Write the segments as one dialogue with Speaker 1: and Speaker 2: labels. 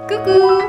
Speaker 1: Coucou!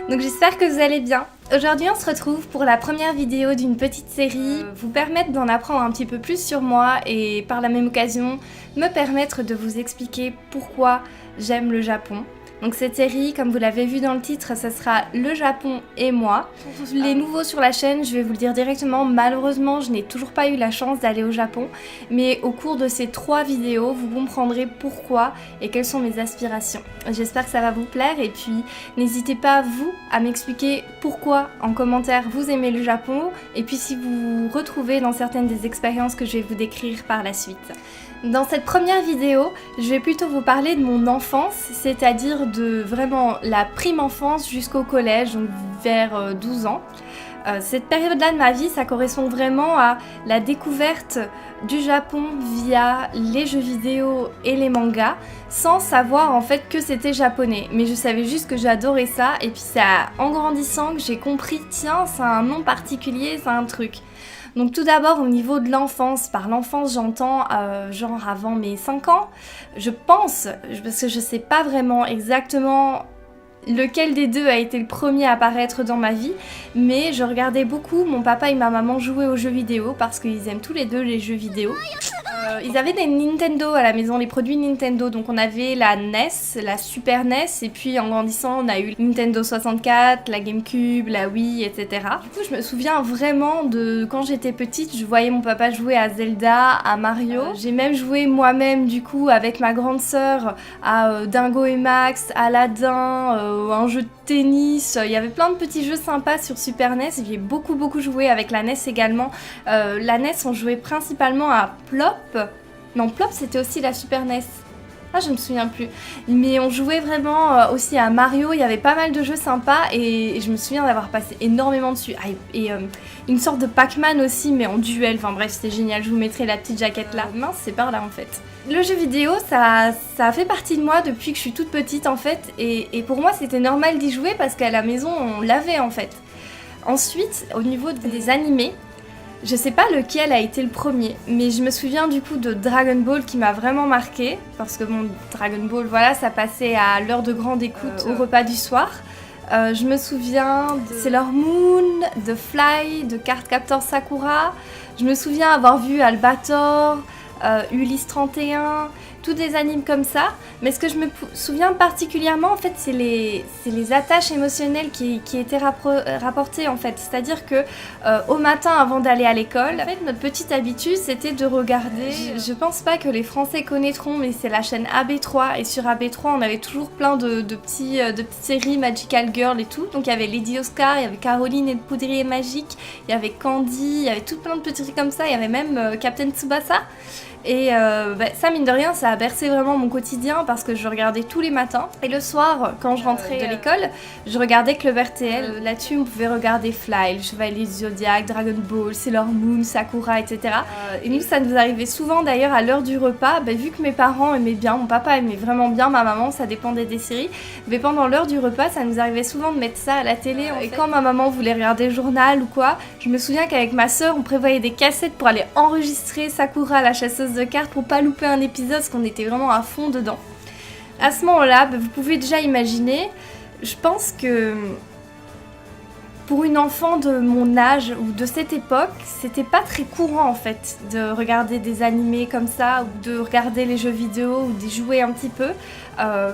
Speaker 1: Donc j'espère que vous allez bien. Aujourd'hui on se retrouve pour la première vidéo d'une petite série, vous permettre d'en apprendre un petit peu plus sur moi et par la même occasion me permettre de vous expliquer pourquoi j'aime le Japon. Donc cette série, comme vous l'avez vu dans le titre, ce sera le Japon et moi. Pour les nouveaux sur la chaîne, je vais vous le dire directement, malheureusement je n'ai toujours pas eu la chance d'aller au Japon, mais au cours de ces 3 vidéos, vous comprendrez pourquoi et quelles sont mes aspirations. J'espère que ça va vous plaire et puis n'hésitez pas vous à m'expliquer pourquoi en commentaire vous aimez le Japon et puis si vous vous retrouvez dans certaines des expériences que je vais vous décrire par la suite. Dans cette première vidéo, je vais plutôt vous parler de mon enfance, c'est-à-dire de vraiment la prime enfance jusqu'au collège, donc vers 12 ans. Cette période-là de ma vie, ça correspond vraiment à la découverte du Japon via les jeux vidéo et les mangas, sans savoir en fait que c'était japonais. Mais je savais juste que j'adorais ça, et puis c'est en grandissant que j'ai compris, tiens, ça a un nom particulier, c'est un truc. Donc tout d'abord au niveau de l'enfance, par l'enfance j'entends genre avant mes 5 ans, je pense, parce que je sais pas vraiment exactement lequel des deux a été le premier à apparaître dans ma vie, mais je regardais beaucoup mon papa et ma maman jouer aux jeux vidéo parce qu'ils aiment tous les deux les jeux vidéo. Ils avaient des Nintendo à la maison, les produits Nintendo, donc on avait la NES, la Super NES, et puis en grandissant on a eu Nintendo 64, la GameCube, la Wii, etc. Du coup je me souviens vraiment de quand j'étais petite, je voyais mon papa jouer à Zelda, à Mario. J'ai même joué moi-même du coup avec ma grande sœur à Dingo et Max, Aladdin, un jeu de tennis, il y avait plein de petits jeux sympas sur Super NES, j'ai beaucoup joué avec la NES également. La NES on jouait principalement à Plop. Non, Plop c'était aussi la Super NES. Ah, je me souviens plus. Mais on jouait vraiment aussi à Mario, il y avait pas mal de jeux sympas et je me souviens d'avoir passé énormément dessus. Ah, et une sorte de Pac-Man aussi, mais en duel. Enfin bref, c'était génial, je vous mettrai la petite jaquette là. Mince, c'est par là en fait. Le jeu vidéo, ça a fait partie de moi depuis que je suis toute petite en fait. Et pour moi, c'était normal d'y jouer parce qu'à la maison, on l'avait en fait. Ensuite, au niveau des animés, je sais pas lequel a été le premier, mais je me souviens du coup de Dragon Ball qui m'a vraiment marqué parce que bon, Dragon Ball, voilà, ça passait à l'heure de grande écoute au repas du soir. Je me souviens de Sailor Moon, de Fly, de Cardcaptor Sakura. Je me souviens avoir vu Albator, Ulysse 31, tous des animes comme ça. Mais ce que je me souviens particulièrement, en fait, c'est les attaches émotionnelles qui étaient rapportées, en fait. C'est-à-dire que au matin, avant d'aller à l'école, en fait, notre petite habitude, c'était de regarder... Je pense pas que les Français connaîtront, mais c'est la chaîne AB3. Et sur AB3, on avait toujours plein de petites séries Magical Girl et tout. Donc il y avait Lady Oscar, il y avait Caroline et le poudrier magique, il y avait Candy, il y avait tout plein de petits trucs comme ça. Il y avait même Captain Tsubasa. Et ça, mine de rien, ça a bercé vraiment mon quotidien parce que je regardais tous les matins. Et le soir, quand je rentrais de l'école, je regardais Club RTL. Là-dessus, on pouvait regarder Fly, le Chevalier du Zodiac, Dragon Ball, Sailor Moon, Sakura, etc. Et nous, ça nous arrivait souvent d'ailleurs à l'heure du repas. Vu que mes parents aimaient bien, mon papa aimait vraiment bien, ma maman, ça dépendait des séries. Mais pendant l'heure du repas, ça nous arrivait souvent de mettre ça à la télé. Et quand ma maman voulait regarder le journal ou quoi, je me souviens qu'avec ma soeur, on prévoyait des cassettes pour aller enregistrer Sakura, la chasseuse de cartes, pour pas louper un épisode parce qu'on était vraiment à fond dedans. À ce moment-là, vous pouvez déjà imaginer, je pense que pour une enfant de mon âge ou de cette époque, c'était pas très courant en fait de regarder des animés comme ça ou de regarder les jeux vidéo ou d'y jouer un petit peu.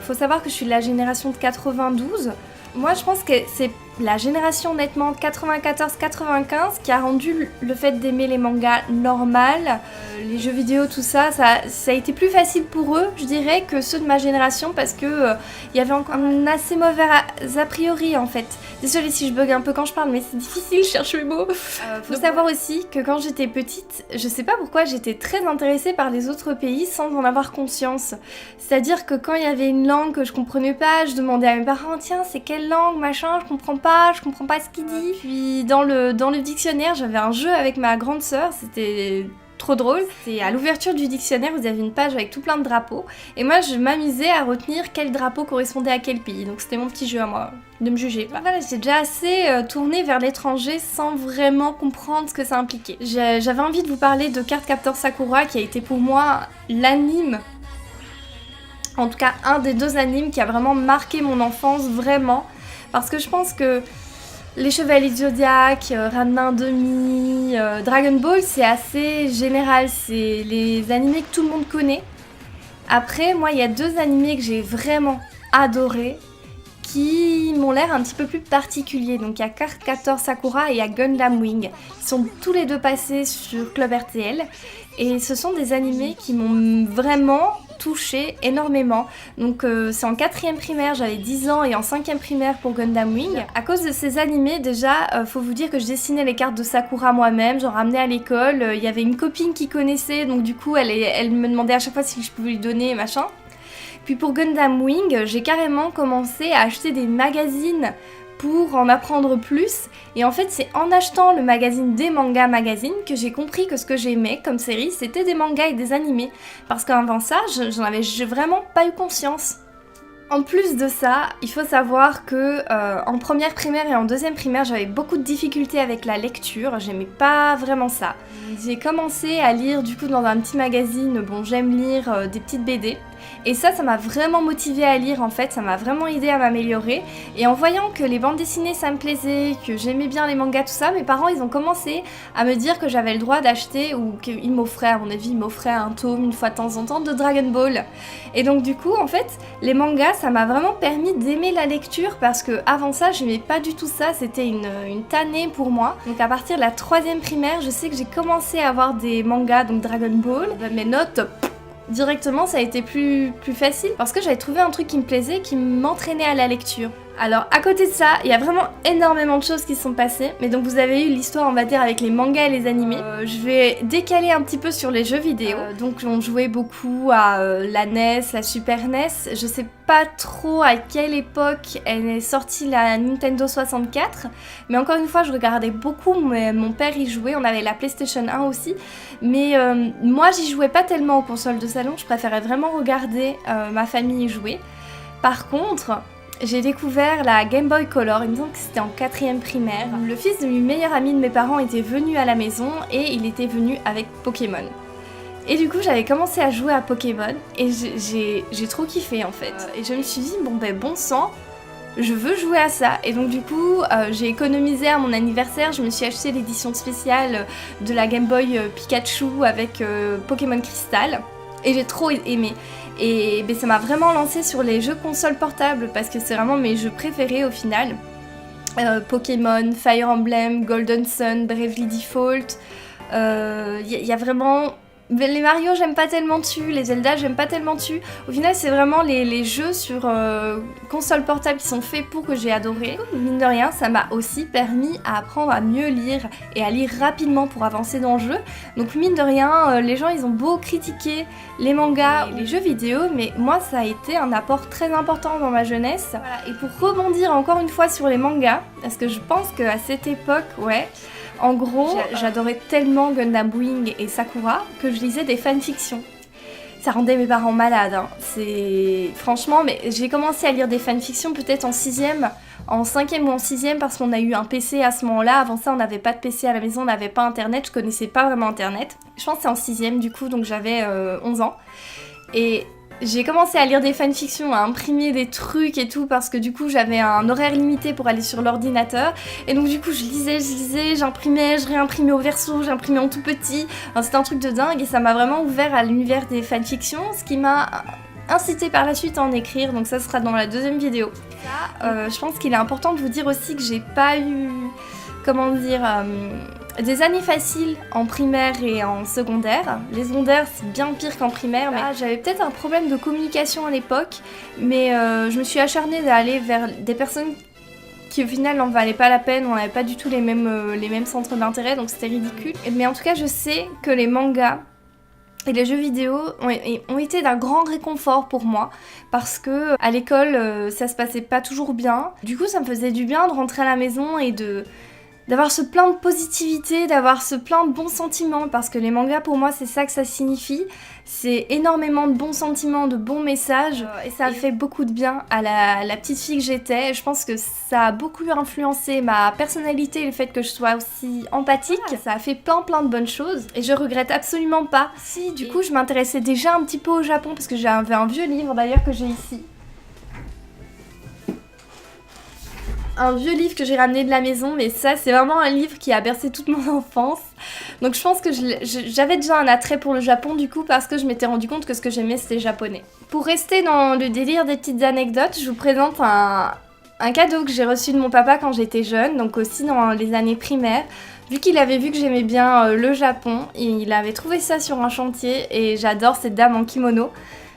Speaker 1: Faut savoir que je suis de la génération de 92. Moi je pense que c'est la génération nettement 94-95 qui a rendu le fait d'aimer les mangas normal, les jeux vidéo, tout ça, ça a été plus facile pour eux, je dirais, que ceux de ma génération parce que il y avait encore un assez mauvais a priori en fait. Désolée si je bug un peu quand je parle, mais c'est difficile, je cherche mes mots. Faut savoir aussi que quand j'étais petite, je sais pas pourquoi j'étais très intéressée par les autres pays sans en avoir conscience. C'est-à-dire que quand il y avait une langue que je comprenais pas, je demandais à mes parents, tiens, c'est quelle langue, machin, je comprends pas ce qu'il dit. Puis dans le dictionnaire, j'avais un jeu avec ma grande sœur, c'était trop drôle. C'est à l'ouverture du dictionnaire, vous avez une page avec tout plein de drapeaux. Et moi, je m'amusais à retenir quel drapeau correspondait à quel pays. Donc c'était mon petit jeu à moi, de me juger. Donc voilà, j'étais déjà assez tournée vers l'étranger sans vraiment comprendre ce que ça impliquait. J'avais envie de vous parler de Cardcaptor Sakura, qui a été pour moi l'anime En tout cas, un des 2 animes qui a vraiment marqué mon enfance, vraiment. Parce que je pense que les Chevaliers du Zodiac, Ranma Demi, Dragon Ball, c'est assez général. C'est les animés que tout le monde connaît. Après, moi, il y a 2 animés que j'ai vraiment adorés, qui m'ont l'air un petit peu plus particuliers. Donc il y a Card Captor Sakura et il y a Gundam Wing. Ils sont tous les deux passés sur Club RTL. Et ce sont des animés qui m'ont vraiment touchée énormément. Donc c'est en 4ème primaire, j'avais 10 ans, et en 5ème primaire pour Gundam Wing. À cause de ces animés, déjà, faut vous dire que je dessinais les cartes de Sakura moi-même, j'en ramenais à l'école. Il y avait une copine qui connaissait, donc du coup elle me demandait à chaque fois si je pouvais lui donner, machin. Puis pour Gundam Wing, j'ai carrément commencé à acheter des magazines pour en apprendre plus. Et en fait, c'est en achetant le magazine des mangas magazine que j'ai compris que ce que j'aimais comme série, c'était des mangas et des animés. Parce qu'avant ça, j'en avais vraiment pas eu conscience. En plus de ça, il faut savoir que en 1ère primaire et en 2ème primaire, j'avais beaucoup de difficultés avec la lecture, j'aimais pas vraiment ça. J'ai commencé à lire du coup dans un petit magazine, bon j'aime lire des petites BD. Et ça m'a vraiment motivée à lire en fait, ça m'a vraiment aidé à m'améliorer. Et en voyant que les bandes dessinées ça me plaisait, que j'aimais bien les mangas, tout ça, mes parents ils ont commencé à me dire que j'avais le droit d'acheter, ou qu'ils m'offraient, à mon avis, ils m'offraient un tome une fois de temps en temps de Dragon Ball. Et donc du coup en fait, les mangas ça m'a vraiment permis d'aimer la lecture, parce que avant ça j'aimais pas du tout ça, c'était une tannée pour moi. Donc à partir de la 3ème primaire, je sais que j'ai commencé à avoir des mangas, donc Dragon Ball. Mes notes... directement ça a été plus facile parce que j'avais trouvé un truc qui me plaisait, qui m'entraînait à la lecture. Alors à côté de ça, il y a vraiment énormément de choses qui sont passées, mais donc vous avez eu l'histoire on va dire avec les mangas et les animés. Je vais décaler un petit peu sur les jeux vidéo. Donc on jouait beaucoup à la NES, la Super NES, je sais pas trop à quelle époque elle est sortie la Nintendo 64, mais encore une fois je regardais beaucoup, mon père y jouait, on avait la PlayStation 1 aussi, mais moi j'y jouais pas tellement aux consoles de salon, je préférais vraiment regarder ma famille y jouer. Par contre, j'ai découvert la Game Boy Color, il me semble que c'était en 4ème primaire. Le fils du meilleur ami de mes parents était venu à la maison et il était venu avec Pokémon. Et du coup j'avais commencé à jouer à Pokémon et j'ai trop kiffé en fait. Et je me suis dit bon sang, je veux jouer à ça. Et donc du coup j'ai économisé à mon anniversaire, je me suis acheté l'édition spéciale de la Game Boy Pikachu avec Pokémon Crystal. Et j'ai trop aimé. Et ça m'a vraiment lancé sur les jeux consoles portables parce que c'est vraiment mes jeux préférés au final. Pokémon, Fire Emblem, Golden Sun, Bravely Default. Y a vraiment... Les Mario j'aime pas tellement dessus, les Zelda j'aime pas tellement dessus. Au final c'est vraiment les jeux sur console portable qui sont faits pour que j'ai adoré. Mine de rien ça m'a aussi permis à apprendre à mieux lire et à lire rapidement pour avancer dans le jeu. Donc mine de rien les gens ils ont beau critiquer les mangas, les jeux vidéo, mais moi ça a été un apport très important dans ma jeunesse. Voilà. Et pour rebondir encore une fois sur les mangas, parce que je pense qu'à cette époque, en gros, j'adorais tellement Gundam Wing et Sakura que je lisais des fanfictions. Ça rendait mes parents malades, hein. Franchement, mais j'ai commencé à lire des fanfictions peut-être en 6ème, en 5ème ou en 6ème parce qu'on a eu un PC à ce moment-là. Avant ça, on n'avait pas de PC à la maison, on n'avait pas internet, je connaissais pas vraiment internet. Je pense que c'est en 6ème du coup, donc j'avais 11 ans. Et j'ai commencé à lire des fanfictions, à imprimer des trucs et tout parce que du coup j'avais un horaire limité pour aller sur l'ordinateur et donc du coup je lisais, j'imprimais, je réimprimais au verso, j'imprimais en tout petit. Enfin, c'était un truc de dingue et ça m'a vraiment ouvert à l'univers des fanfictions, ce qui m'a incité par la suite à en écrire, donc ça sera dans la 2ème vidéo. Je pense qu'il est important de vous dire aussi que j'ai pas eu, des années faciles en primaire et en secondaire. Les secondaires c'est bien pire qu'en primaire, mais j'avais peut-être un problème de communication à l'époque, mais je me suis acharnée d'aller vers des personnes qui au final n'en valaient pas la peine, on n'avait pas du tout les mêmes centres d'intérêt, donc c'était ridicule. Mais en tout cas je sais que les mangas et les jeux vidéo ont été d'un grand réconfort pour moi parce que à l'école ça se passait pas toujours bien. Du coup ça me faisait du bien de rentrer à la maison et d'avoir ce plein de positivité, d'avoir ce plein de bons sentiments, parce que les mangas pour moi c'est ça que ça signifie, c'est énormément de bons sentiments, de bons messages, et ça a fait beaucoup de bien à la petite fille que j'étais. Je pense que ça a beaucoup influencé ma personnalité, le fait que je sois aussi empathique, ça a fait plein de bonnes choses, et je regrette absolument pas. Si, du coup je m'intéressais déjà un petit peu au Japon, parce que j'avais un vieux livre d'ailleurs que j'ai ici. Un vieux livre que j'ai ramené de la maison, mais ça c'est vraiment un livre qui a bercé toute mon enfance. Donc je pense que j'avais déjà un attrait pour le Japon du coup, parce que je m'étais rendu compte que ce que j'aimais c'était japonais. Pour rester dans le délire des petites anecdotes, je vous présente un cadeau que j'ai reçu de mon papa quand j'étais jeune, donc aussi dans les années primaires. Vu qu'il avait vu que j'aimais bien le Japon, il avait trouvé ça sur un chantier et j'adore cette dame en kimono.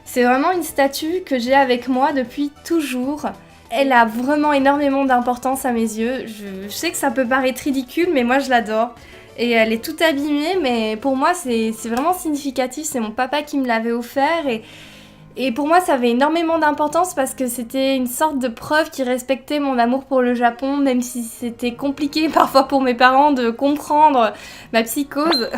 Speaker 1: C'est vraiment une statue que j'ai avec moi depuis toujours. Elle a vraiment énormément d'importance à mes yeux. Je sais que ça peut paraître ridicule, mais moi je l'adore. Et elle est toute abîmée, mais pour moi c'est vraiment significatif. C'est mon papa qui me l'avait offert et pour moi ça avait énormément d'importance parce que c'était une sorte de preuve qui respectait mon amour pour le Japon, même si c'était compliqué parfois pour mes parents de comprendre ma psychose.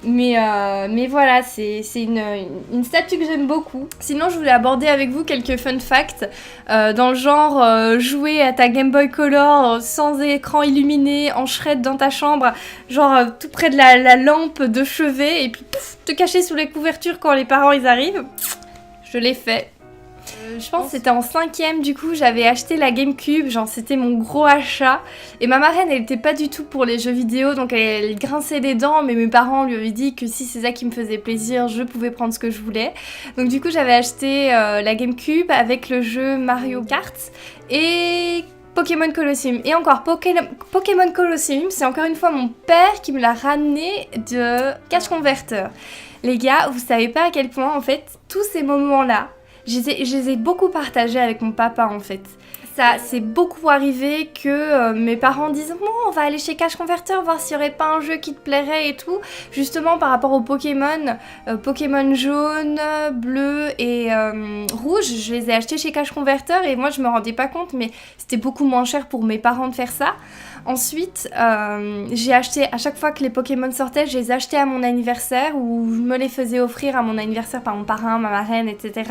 Speaker 1: Mais voilà, c'est une statue que j'aime beaucoup. Sinon, je voulais aborder avec vous quelques fun facts dans le genre jouer à ta Game Boy Color sans écran illuminé, en shred dans ta chambre, genre tout près de la lampe de chevet, et puis pouf, te cacher sous les couvertures quand les parents ils arrivent. Je l'ai fait. Je pense que c'était en 5ème, du coup j'avais acheté la GameCube, genre c'était mon gros achat. Et ma marraine elle était pas du tout pour les jeux vidéo, donc elle grinçait des dents, mais mes parents lui avaient dit que si c'est ça qui me faisait plaisir, je pouvais prendre ce que je voulais. Donc du coup j'avais acheté la GameCube avec le jeu Mario Kart et Pokémon Colosseum. Et encore, Pokémon Colosseum, c'est encore une fois mon père qui me l'a ramené de Cash Converter. Les gars, vous savez pas à quel point en fait tous ces moments-là, je les ai beaucoup partagés avec mon papa en fait. Ça, c'est beaucoup arrivé que mes parents disent bon, on va aller chez Cash Converter voir s'il n'y aurait pas un jeu qui te plairait et tout. Justement par rapport aux Pokémon, Pokémon jaune, bleu et rouge, je les ai achetés chez Cash Converter et moi je me rendais pas compte, mais c'était beaucoup moins cher pour mes parents de faire ça. Ensuite, j'ai acheté, à chaque fois que les Pokémon sortaient, je les achetais à mon anniversaire ou je me les faisais offrir à mon anniversaire par mon parrain, ma marraine, etc.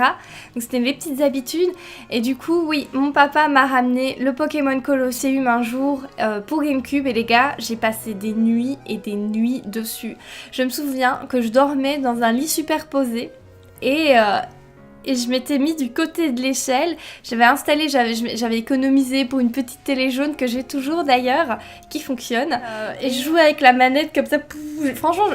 Speaker 1: Donc c'était les petites habitudes. Et du coup, oui, mon papa m'a ramené le Pokémon Colosseum un jour pour GameCube. Et les gars, j'ai passé des nuits et des nuits dessus. Je me souviens que je dormais dans un lit superposé et je m'étais mis du côté de l'échelle, j'avais économisé pour une petite télé jaune que j'ai toujours d'ailleurs, qui fonctionne, et je jouais avec la manette comme ça, pouf, franchement,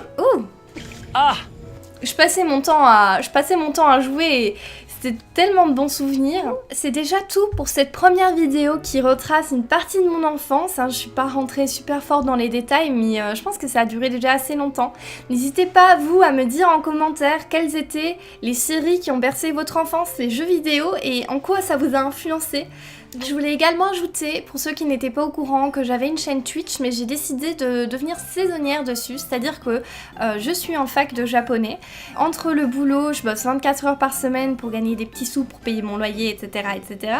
Speaker 1: je passais mon temps à jouer et c'était tellement de bons souvenirs. C'est déjà tout pour cette première vidéo qui retrace une partie de mon enfance. Je suis pas rentrée super fort dans les détails, mais je pense que ça a duré déjà assez longtemps. N'hésitez pas, vous, à me dire en commentaire quelles étaient les séries qui ont bercé votre enfance, les jeux vidéo, et en quoi ça vous a influencé. Je voulais également ajouter, pour ceux qui n'étaient pas au courant, que j'avais une chaîne Twitch, mais j'ai décidé de devenir saisonnière dessus, c'est-à-dire que je suis en fac de japonais. Entre le boulot, je bosse 24 heures par semaine pour gagner des petits sous pour payer mon loyer, etc., etc.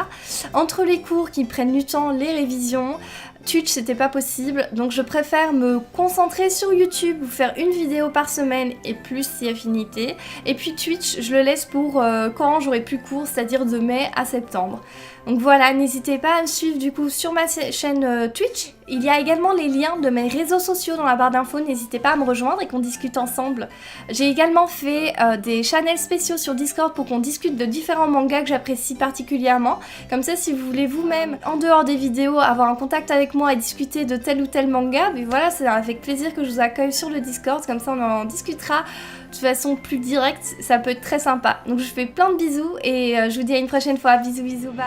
Speaker 1: Entre les cours qui prennent du temps, les révisions, Twitch c'était pas possible, donc je préfère me concentrer sur YouTube, vous faire une vidéo par semaine et plus si affinité. Et puis Twitch, je le laisse pour quand j'aurai plus cours, c'est-à-dire de mai à septembre. Donc voilà, n'hésitez pas à me suivre du coup sur ma chaîne Twitch. Il y a également les liens de mes réseaux sociaux dans la barre d'infos, n'hésitez pas à me rejoindre et qu'on discute ensemble. J'ai également fait des channels spéciaux sur Discord pour qu'on discute de différents mangas que j'apprécie particulièrement. Comme ça, si vous voulez vous-même, en dehors des vidéos, avoir un contact avec moi et discuter de tel ou tel manga, mais voilà, c'est avec plaisir que je vous accueille sur le Discord, comme ça on en discutera de façon plus directe, ça peut être très sympa. Donc je vous fais plein de bisous et je vous dis à une prochaine fois, bisous bisous, bye.